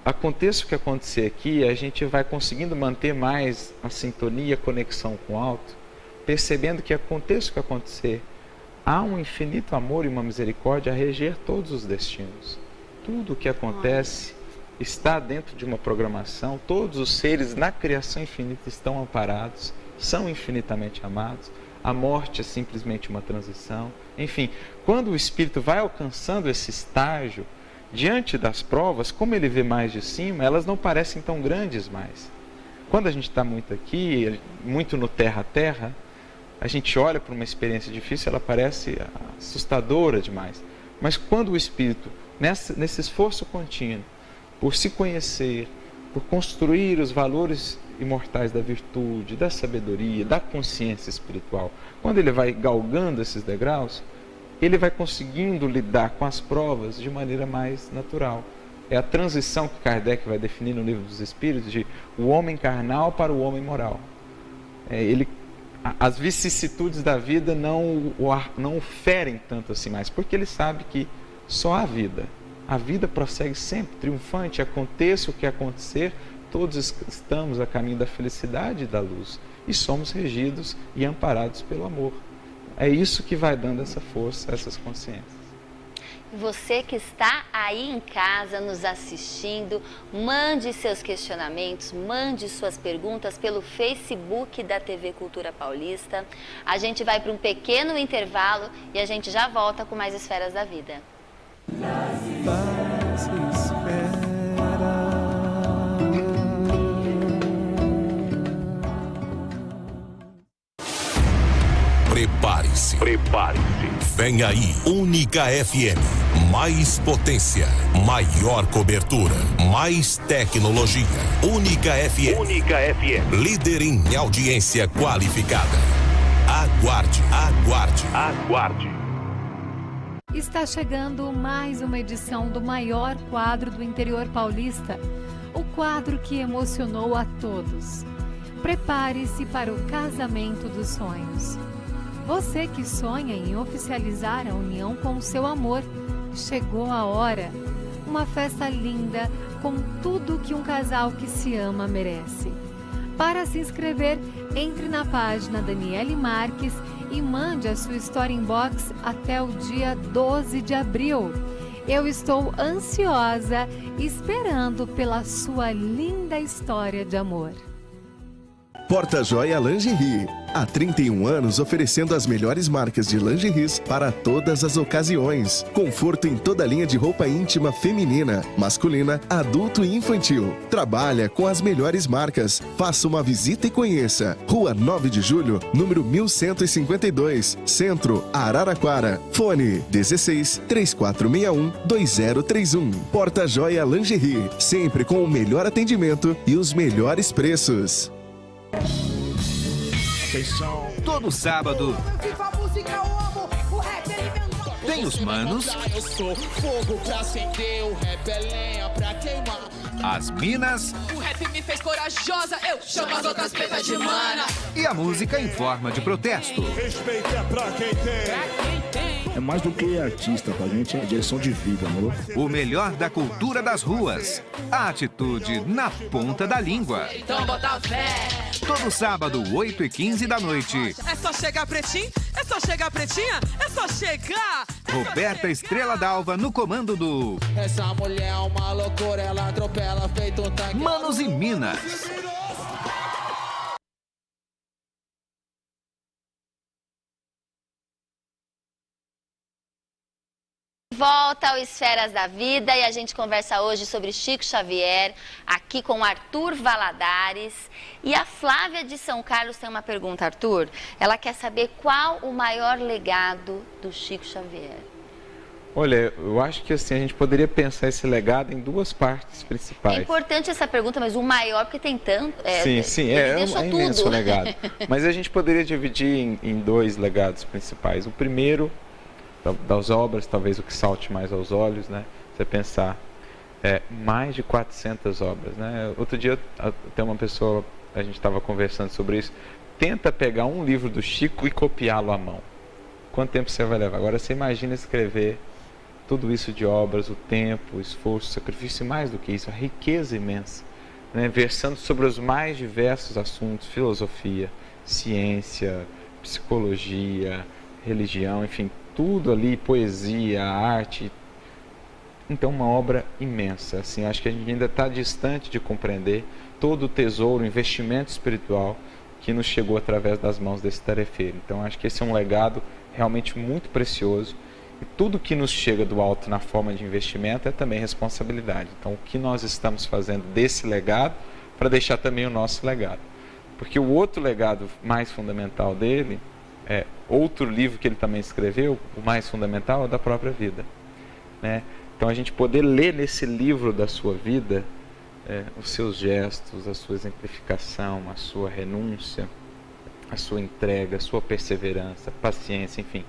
aconteça o que acontecer aqui, a gente vai conseguindo manter mais a sintonia, a conexão com o alto, percebendo que aconteça o que acontecer, há um infinito amor e uma misericórdia a reger todos os destinos. Tudo o que acontece está dentro de uma programação, todos os seres na criação infinita estão amparados, são infinitamente amados, a morte é simplesmente uma transição. Enfim, quando o espírito vai alcançando esse estágio, diante das provas, como ele vê mais de cima, elas não parecem tão grandes mais. Quando a gente está muito aqui, muito no terra a terra, a gente olha para uma experiência difícil, ela parece assustadora demais. Mas quando o espírito, nesse esforço contínuo, por se conhecer, por construir os valores imortais da virtude, da sabedoria, da consciência espiritual, quando ele vai galgando esses degraus, ele vai conseguindo lidar com as provas de maneira mais natural. É a transição que Kardec vai definir no Livro dos Espíritos de o homem carnal para o homem moral. As vicissitudes da vida não o ferem tanto assim mais, porque ele sabe que só há vida. A vida prossegue sempre, triunfante, aconteça o que acontecer, todos estamos a caminho da felicidade e da luz, e somos regidos e amparados pelo amor. É isso que vai dando essa força a essas consciências. Você que está aí em casa nos assistindo, mande seus questionamentos, mande suas perguntas pelo Facebook da TV Cultura Paulista. A gente vai para um pequeno intervalo e a gente já volta com mais Esferas da Vida. Prepare-se. Vem aí, Única FM. Mais potência, maior cobertura, mais tecnologia. Única FM. Líder em audiência qualificada. Aguarde. Está chegando mais uma edição do maior quadro do interior paulista. O quadro que emocionou a todos. Prepare-se para o casamento dos sonhos. Você que sonha em oficializar a união com o seu amor, chegou a hora. Uma festa linda com tudo que um casal que se ama merece. Para se inscrever, entre na página Daniele Marques e mande a sua história inbox até o dia 12 de abril. Eu estou ansiosa, esperando pela sua linda história de amor. Porta Joia Lingerie. Há 31 anos oferecendo as melhores marcas de lingeries para todas as ocasiões. Conforto em toda a linha de roupa íntima feminina, masculina, adulto e infantil. Trabalha com as melhores marcas. Faça uma visita e conheça. Rua 9 de Julho, número 1152, Centro, Araraquara. Fone 16 3461 2031. Porta Joia Lingerie. Sempre com o melhor atendimento e os melhores preços. Todo sábado tem os manos, eu sou fogo pra acender, o rap é lenha pra queimar. as minas, O rap me fez corajosa, eu chamo as outras pretas de mana. e a música em forma de protesto. Respeito é pra quem tem. É mais do que artista, pra gente é direção de vida, amor. O melhor da cultura das ruas. A atitude na ponta da língua. Então bota fé. Todo sábado, 8h15 da noite. É só chegar pretinho? É só chegar pretinha? É só chegar! Roberta Estrela Dalva no comando do Essa mulher é uma loucura, ela atropela feito um tanque. Manos e Minas. volta ao Esferas da Vida e a gente conversa hoje sobre Chico Xavier, aqui com Arthur Valadares. E a Flávia de São Carlos tem uma pergunta, Arthur. Ela quer saber qual o maior legado do Chico Xavier. Olha, eu acho que assim, a gente poderia pensar esse legado em duas partes principais. É importante essa pergunta, mas o maior, porque tem tanto... Sim, é imenso o legado. Mas a gente poderia dividir em dois legados principais. O primeiro, das obras, talvez o que salte mais aos olhos, né? Você pensar, mais de 400 obras, né? Outro dia, tem uma pessoa, a gente estava conversando sobre isso, tenta pegar um livro do Chico e copiá-lo à mão. Quanto tempo você vai levar? Agora você imagina escrever tudo isso de obras, o tempo, o esforço, o sacrifício, e mais do que isso, a riqueza imensa, né? Versando sobre os mais diversos assuntos, filosofia, ciência, psicologia, religião, enfim, tudo ali, poesia, arte. Então, uma obra imensa. Assim, acho que a gente ainda está distante de compreender todo o tesouro, o investimento espiritual que nos chegou através das mãos desse tarefeiro. Então, acho que esse é um legado realmente muito precioso. E tudo que nos chega do alto na forma de investimento é também responsabilidade. Então, o que nós estamos fazendo desse legado para deixar também o nosso legado. Porque o outro legado mais fundamental dele, outro livro que ele também escreveu, o mais fundamental é o da própria vida, né? Então, a gente poder ler nesse livro da sua vida os seus gestos, a sua exemplificação, a sua renúncia, a sua entrega, a sua perseverança, paciência, enfim.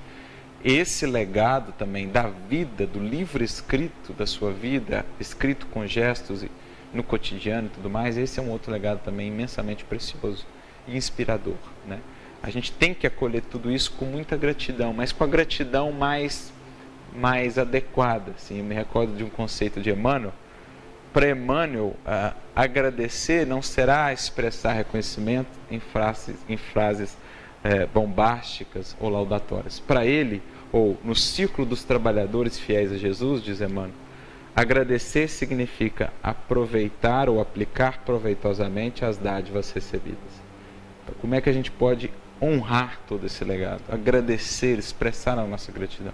Esse legado também da vida, do livro escrito da sua vida, escrito com gestos no cotidiano e tudo mais, esse é um outro legado também imensamente precioso e inspirador, né? A gente tem que acolher tudo isso com muita gratidão, mas com a gratidão mais adequada. Assim, eu me recordo de um conceito de Emmanuel. Para Emmanuel, agradecer não será expressar reconhecimento em frases bombásticas ou laudatórias. Para ele, ou no círculo dos trabalhadores fiéis a Jesus, diz Emmanuel, agradecer significa aproveitar ou aplicar proveitosamente as dádivas recebidas. Então, como é que a gente pode honrar todo esse legado? Agradecer, expressar a nossa gratidão,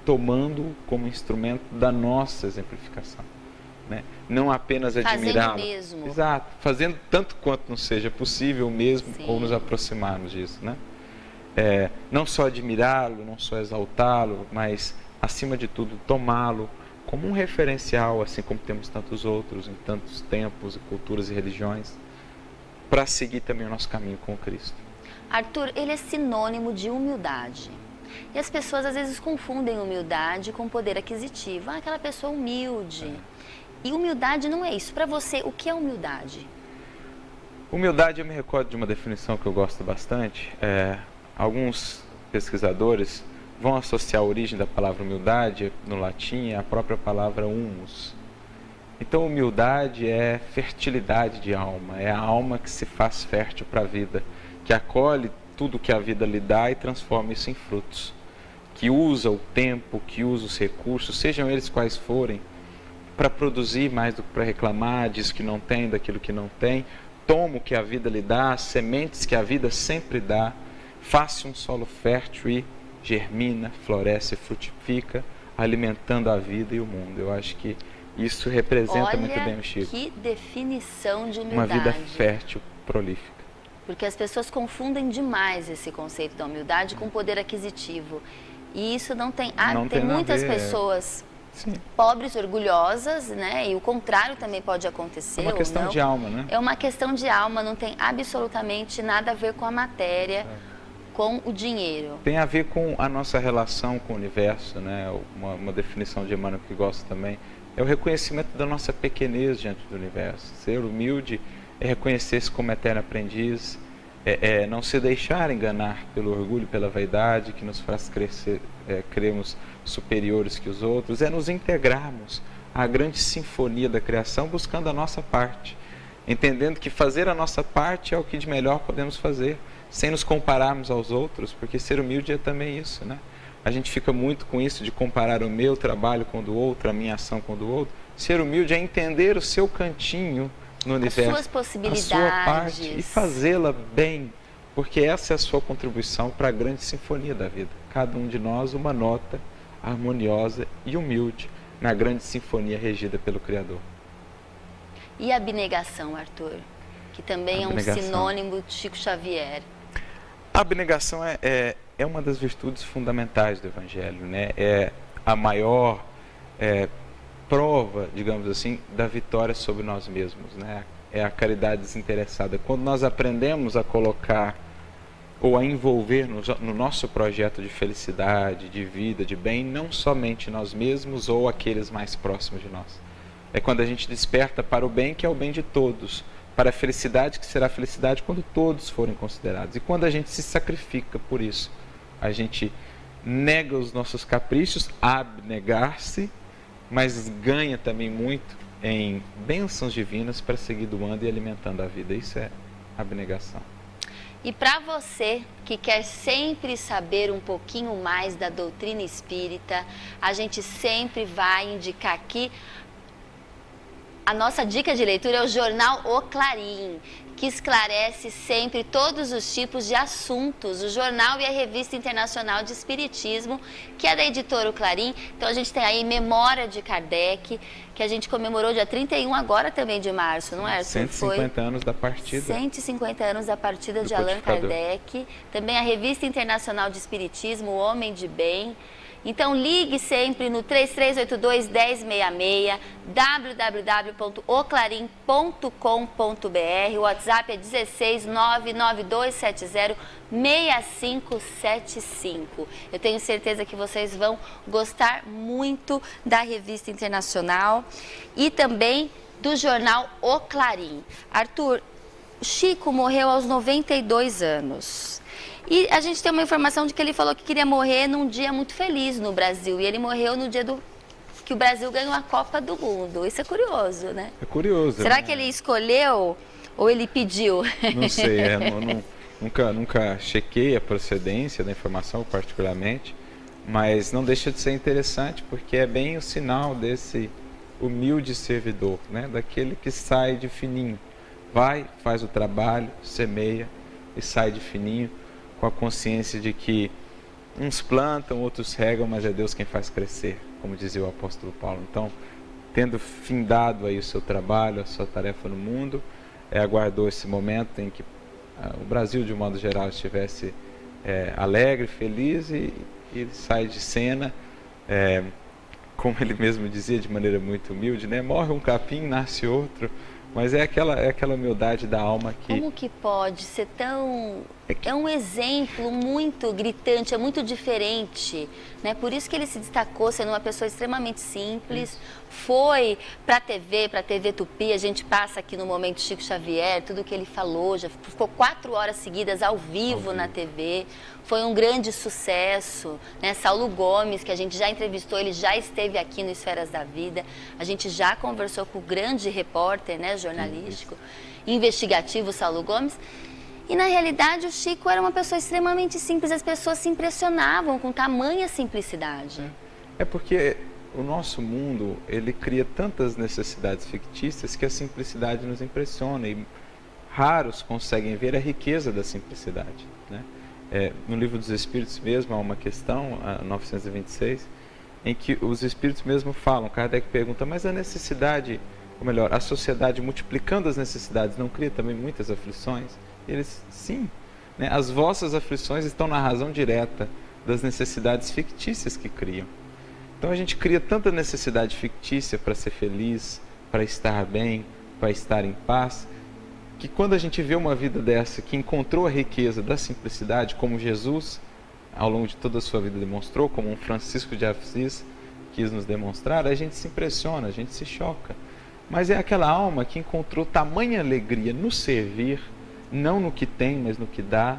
tomando como instrumento da nossa exemplificação, né? Não apenas admirá-lo. Fazendo mesmo. Exato, fazendo tanto quanto nos seja possível mesmo. Sim. Ou nos aproximarmos disso, né? Não só admirá-lo, não só exaltá-lo, mas, acima de tudo, tomá-lo como um referencial, assim como temos tantos outros, em tantos tempos, culturas e religiões, para seguir também o nosso caminho com Cristo. Arthur, ele é sinônimo de humildade. E as pessoas às vezes confundem humildade com poder aquisitivo. Aquela pessoa humilde. E humildade não é isso. Para você, o que é humildade? Humildade, eu me recordo de uma definição que eu gosto bastante. Alguns pesquisadores vão associar a origem da palavra humildade, no latim, à própria palavra humus. Então, humildade é fertilidade de alma, é a alma que se faz fértil para a vida, que acolhe tudo que a vida lhe dá e transforma isso em frutos, que usa o tempo, que usa os recursos, sejam eles quais forem, para produzir mais do que para reclamar, diz que não tem, daquilo que não tem, toma o que a vida lhe dá, as sementes que a vida sempre dá, faz-se um solo fértil e germina, floresce, frutifica, alimentando a vida e o mundo. Eu acho que isso representa muito bem o Chico. Que definição de humildade. Uma vida fértil, prolífica. Porque as pessoas confundem demais esse conceito da humildade com poder aquisitivo. E isso não tem... tem muitas pessoas pobres, orgulhosas, né? E o contrário também pode acontecer. É uma questão de alma, né? É uma questão de alma, não tem absolutamente nada a ver com a matéria, com o dinheiro. Tem a ver com a nossa relação com o universo, né? Uma definição de Emmanuel que gosto também. É o reconhecimento da nossa pequenez diante do universo. Ser humilde é reconhecer-se como eterno aprendiz, não se deixar enganar pelo orgulho, pela vaidade que nos faz crescer, cremos superiores que os outros, é nos integrarmos à grande sinfonia da criação, buscando a nossa parte, entendendo que fazer a nossa parte é o que de melhor podemos fazer, sem nos compararmos aos outros, porque ser humilde é também isso, né? A gente fica muito com isso de comparar o meu trabalho com o do outro, a minha ação com o do outro. Ser humilde é entender o seu cantinho no universo, as suas possibilidades, a sua parte, e fazê-la bem, porque essa é a sua contribuição para a grande sinfonia da vida. Cada um de nós uma nota harmoniosa e humilde na grande sinfonia regida pelo Criador. E a abnegação, Arthur? Que também é um sinônimo de Chico Xavier. A abnegação é uma das virtudes fundamentais do Evangelho, né? É a maior prova, digamos assim, da vitória sobre nós mesmos, né? É a caridade desinteressada. Quando nós aprendemos a colocar ou a envolver no nosso projeto de felicidade, de vida, de bem, não somente nós mesmos ou aqueles mais próximos de nós. É quando a gente desperta para o bem, que é o bem de todos, para a felicidade, que será a felicidade quando todos forem considerados. E quando a gente se sacrifica por isso, a gente nega os nossos caprichos, abnegar-se, mas ganha também muito em bênçãos divinas para seguir doando e alimentando a vida. Isso é abnegação. E para você que quer sempre saber um pouquinho mais da doutrina espírita, a gente sempre vai indicar aqui. A nossa dica de leitura é o jornal O Clarim, que esclarece sempre todos os tipos de assuntos. O jornal e a Revista Internacional de Espiritismo, que é da editora O Clarim. Então a gente tem aí Memória de Kardec, que a gente comemorou dia 31 agora também de março, não é? 150 anos da partida. 150 anos da partida de Allan Kardec. Também a Revista Internacional de Espiritismo, O Homem de Bem. Então ligue sempre no 3382-1066, www.oclarim.com.br, o WhatsApp é 16992706575. Eu tenho certeza que vocês vão gostar muito da Revista Internacional e também do jornal O Clarim. Arthur, Chico morreu aos 92 anos. E a gente tem uma informação de que ele falou que queria morrer num dia muito feliz no Brasil. E ele morreu no dia que o Brasil ganhou a Copa do Mundo. Isso é curioso, né? É curioso. Será que ele escolheu ou ele pediu? Não sei, nunca chequei a procedência da informação particularmente, mas não deixa de ser interessante porque é bem o sinal desse humilde servidor, né? Daquele que sai de fininho, vai, faz o trabalho, semeia e sai de fininho, com a consciência de que uns plantam, outros regam, mas é Deus quem faz crescer, como dizia o apóstolo Paulo. Então, tendo findado aí o seu trabalho, a sua tarefa no mundo, aguardou esse momento em que o Brasil, de um modo geral, estivesse alegre, feliz, e ele sai de cena, como ele mesmo dizia de maneira muito humilde, né? Morre um capim, nasce outro. Mas é aquela humildade da alma que... Como que pode ser tão... É um exemplo muito gritante, é muito diferente, né? Por isso que ele se destacou sendo uma pessoa extremamente simples. Foi para a TV Tupi, a gente passa aqui no Momento Chico Xavier, tudo que ele falou, já ficou 4 horas seguidas ao vivo na TV. Foi um grande sucesso, né? Saulo Gomes, que a gente já entrevistou, ele já esteve aqui no Esferas da Vida. A gente já conversou com o grande repórter, né, jornalístico, investigativo Saulo Gomes. E na realidade o Chico era uma pessoa extremamente simples, as pessoas se impressionavam com tamanha simplicidade. É porque o nosso mundo, ele cria tantas necessidades fictícias que a simplicidade nos impressiona e raros conseguem ver a riqueza da simplicidade, né? No Livro dos Espíritos mesmo há uma questão, a 926, em que os Espíritos mesmo falam, Kardec pergunta, mas a necessidade, ou melhor, a sociedade multiplicando as necessidades não cria também muitas aflições? E eles, sim, né? As vossas aflições estão na razão direta das necessidades fictícias que criam. Então a gente cria tanta necessidade fictícia para ser feliz, para estar bem, para estar em paz, que quando a gente vê uma vida dessa que encontrou a riqueza da simplicidade, como Jesus ao longo de toda a sua vida demonstrou, como um Francisco de Assis quis nos demonstrar, a gente se impressiona, a gente se choca. Mas é aquela alma que encontrou tamanha alegria no servir, não no que tem, mas no que dá,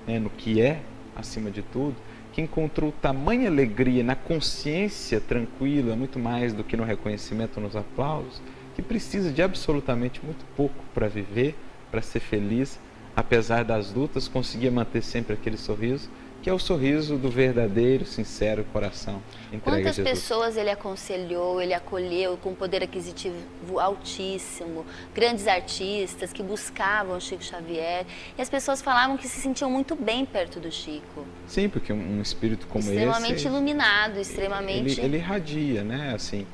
né, no que é, acima de tudo, que encontrou tamanha alegria na consciência tranquila, muito mais do que no reconhecimento, nos aplausos, que precisa de absolutamente muito pouco para viver, para ser feliz, apesar das lutas, conseguia manter sempre aquele sorriso que é o sorriso do verdadeiro, sincero coração entregue a Quantas Jesus. pessoas ele aconselhou, ele acolheu com poder aquisitivo altíssimo, grandes artistas que buscavam o Chico Xavier, e as pessoas falavam que se sentiam muito bem perto do Chico. Sim, porque um espírito como extremamente esse... iluminado, extremamente... Ele irradia, né? Assim,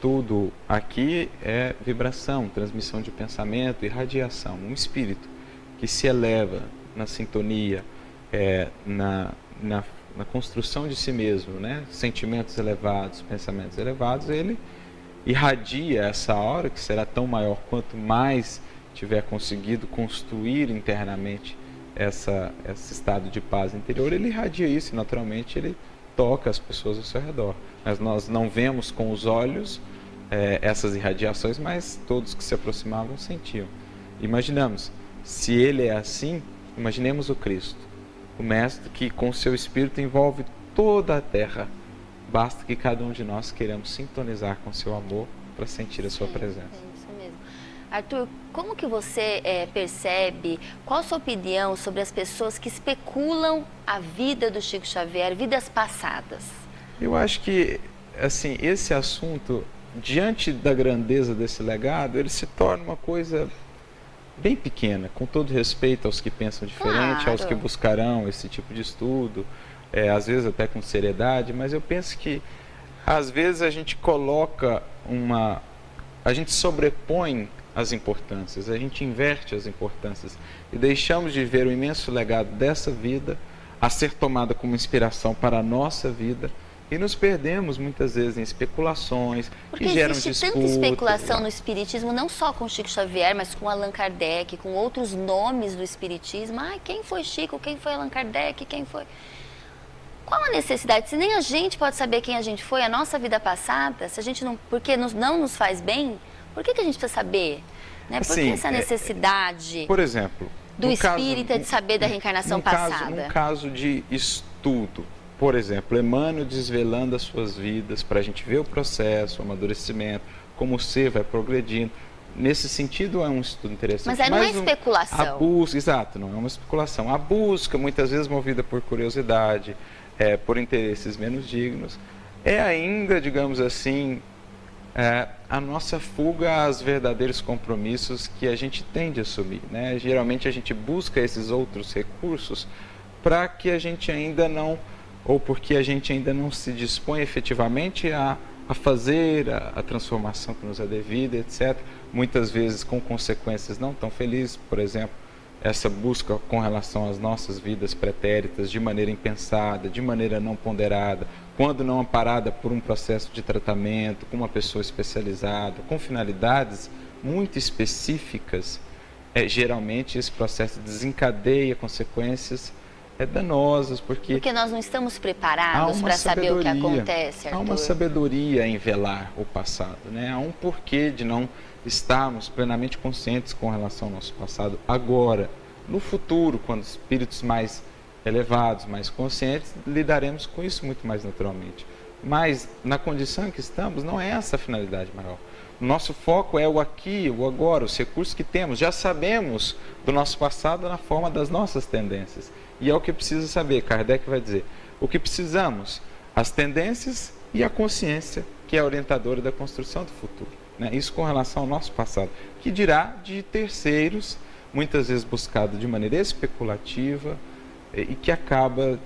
tudo aqui é vibração, transmissão de pensamento, irradiação. Um espírito que se eleva na sintonia, na construção de si mesmo, né? Sentimentos elevados, pensamentos elevados, ele irradia essa aura que será tão maior quanto mais tiver conseguido construir internamente esse estado de paz interior. Ele irradia isso e naturalmente ele toca as pessoas ao seu redor. Mas nós não vemos com os olhos essas irradiações, mas todos que se aproximavam sentiam. Imaginamos, se ele é assim, imaginemos o Cristo, o Mestre que com seu Espírito envolve toda a Terra. Basta que cada um de nós queiramos sintonizar com seu amor para sentir a sua presença. É isso mesmo. Arthur, como que você percebe, qual a sua opinião sobre as pessoas que especulam a vida do Chico Xavier, vidas passadas? Eu acho que, assim, esse assunto, diante da grandeza desse legado, ele se torna uma coisa bem pequena, com todo respeito aos que pensam diferente, claro, aos que buscarão esse tipo de estudo, às vezes até com seriedade, mas eu penso que às vezes a gente a gente sobrepõe as importâncias, a gente inverte as importâncias e deixamos de ver o imenso legado dessa vida a ser tomada como inspiração para a nossa vida. E nos perdemos muitas vezes em especulações que geram disputas. Porque existe tanta especulação no espiritismo, não só com Chico Xavier, mas com Allan Kardec, com outros nomes do espiritismo. Quem foi Chico, quem foi Allan Kardec, quem foi... Qual a necessidade? Se nem a gente pode saber quem a gente foi, a nossa vida passada, se a gente não... Porque não nos faz bem, por que a gente precisa saber? Né? Por que essa necessidade, por exemplo, do espírita de saber da reencarnação passada? Num caso de estudo, por exemplo, Emmanuel desvelando as suas vidas para a gente ver o processo, o amadurecimento, como o ser vai progredindo. Nesse sentido é um estudo interessante. Mas aí não é especulação. A busca, exato, não é uma especulação. A busca, muitas vezes movida por curiosidade, por interesses menos dignos, é ainda, digamos assim, a nossa fuga aos verdadeiros compromissos que a gente tende a assumir, né? Geralmente a gente busca esses outros recursos para que a gente ainda não... ou porque a gente ainda não se dispõe efetivamente a fazer a transformação que nos é devida, etc. Muitas vezes com consequências não tão felizes, por exemplo, essa busca com relação às nossas vidas pretéritas de maneira impensada, de maneira não ponderada, quando não amparada por um processo de tratamento, com uma pessoa especializada, com finalidades muito específicas, geralmente esse processo desencadeia consequências danosas, porque nós não estamos preparados para saber o que acontece, Arthur. Há uma sabedoria em velar o passado, né? Há um porquê de não estarmos plenamente conscientes com relação ao nosso passado agora. No futuro, quando espíritos mais elevados, mais conscientes, lidaremos com isso muito mais naturalmente. Mas na condição em que estamos, não é essa a finalidade maior. O nosso foco é o aqui, o agora, os recursos que temos. Já sabemos do nosso passado na forma das nossas tendências. E é o que precisa saber, Kardec vai dizer. O que precisamos? As tendências e a consciência, que é a orientadora da construção do futuro. Né? Isso com relação ao nosso passado. Que dirá de terceiros, muitas vezes buscado de maneira especulativa e que acaba,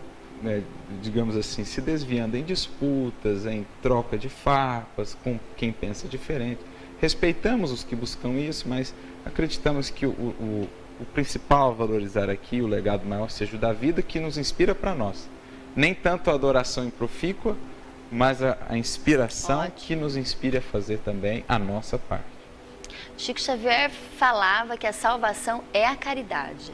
digamos assim, se desviando em disputas, em troca de farpas, com quem pensa diferente. Respeitamos os que buscam isso, mas acreditamos que o principal a valorizar aqui, o legado maior, seja o da vida que nos inspira para nós. Nem tanto a adoração improfícua, mas a inspiração que nos inspira a fazer também a nossa parte. Chico Xavier falava que a salvação é a caridade.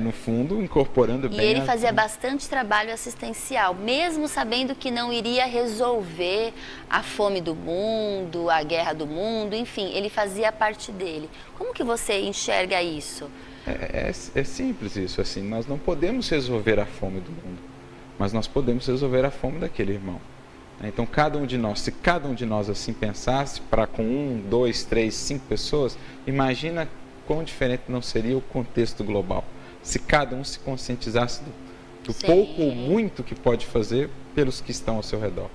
No fundo, incorporando bem... E ele fazia bastante trabalho assistencial, mesmo sabendo que não iria resolver a fome do mundo, a guerra do mundo, enfim, ele fazia a parte dele. Como que você enxerga isso? É simples isso, assim, nós não podemos resolver a fome do mundo, mas nós podemos resolver a fome daquele irmão. Então, se cada um de nós assim pensasse, para com 1, 2, 3, 5 pessoas, imagina quão diferente não seria o contexto global. Se cada um se conscientizasse do pouco ou muito que pode fazer pelos que estão ao seu redor.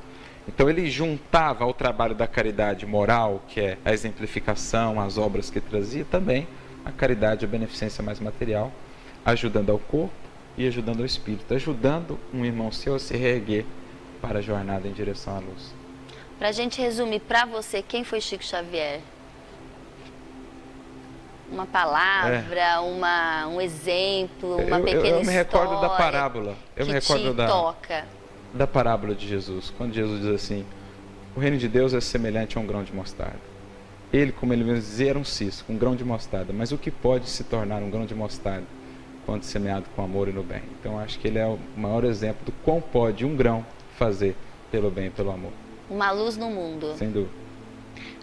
Então ele juntava ao trabalho da caridade moral, que é a exemplificação, as obras que trazia, também a caridade, a beneficência mais material, ajudando ao corpo e ajudando ao espírito, ajudando um irmão seu a se reerguer para a jornada em direção à luz. Para a gente resumir para você, quem foi Chico Xavier? Uma palavra, um exemplo, uma pequena história. Eu me recordo da parábola. Eu me recordo toca. Da parábola de Jesus, quando Jesus diz assim: o reino de Deus é semelhante a um grão de mostarda. Ele, como ele mesmo dizia, era um cisco, um grão de mostarda. Mas o que pode se tornar um grão de mostarda quando semeado com amor e no bem? Então acho que ele é o maior exemplo do quão pode um grão fazer pelo bem e pelo amor. Uma luz no mundo. Sem dúvida.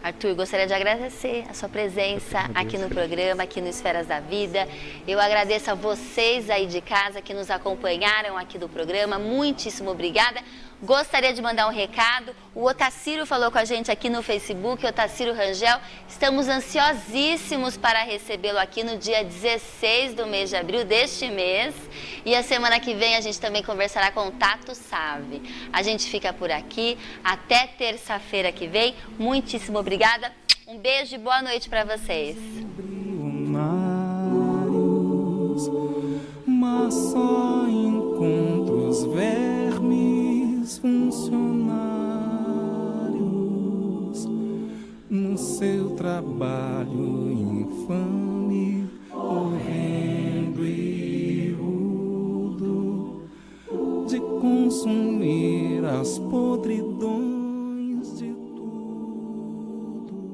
Arthur, gostaria de agradecer a sua presença aqui no programa, aqui no Esferas da Vida. Eu agradeço a vocês aí de casa que nos acompanharam aqui do programa. Muitíssimo obrigada. Gostaria de mandar um recado. O Otacílio falou com a gente aqui no Facebook, Otacílio Rangel. Estamos ansiosíssimos para recebê-lo aqui no dia 16 do mês de abril deste mês. E a semana que vem a gente também conversará com o Tato Save. A gente fica por aqui. Até terça-feira que vem. Muitíssimo obrigada. Um beijo e boa noite para vocês. Mas só encontro os vermes funcionários no seu trabalho infame, horrendo e rudo de consumir as podridões de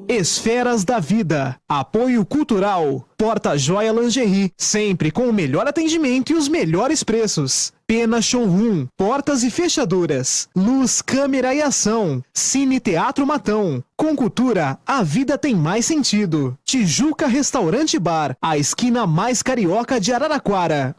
Esferas da Vida. Apoio cultural. Porta Joia Lingerie. Sempre com o melhor atendimento e os melhores preços. Pena Showroom. Portas e fechaduras. Luz, câmera e ação. Cine Teatro Matão. Com cultura, a vida tem mais sentido. Tijuca Restaurante Bar. A esquina mais carioca de Araraquara.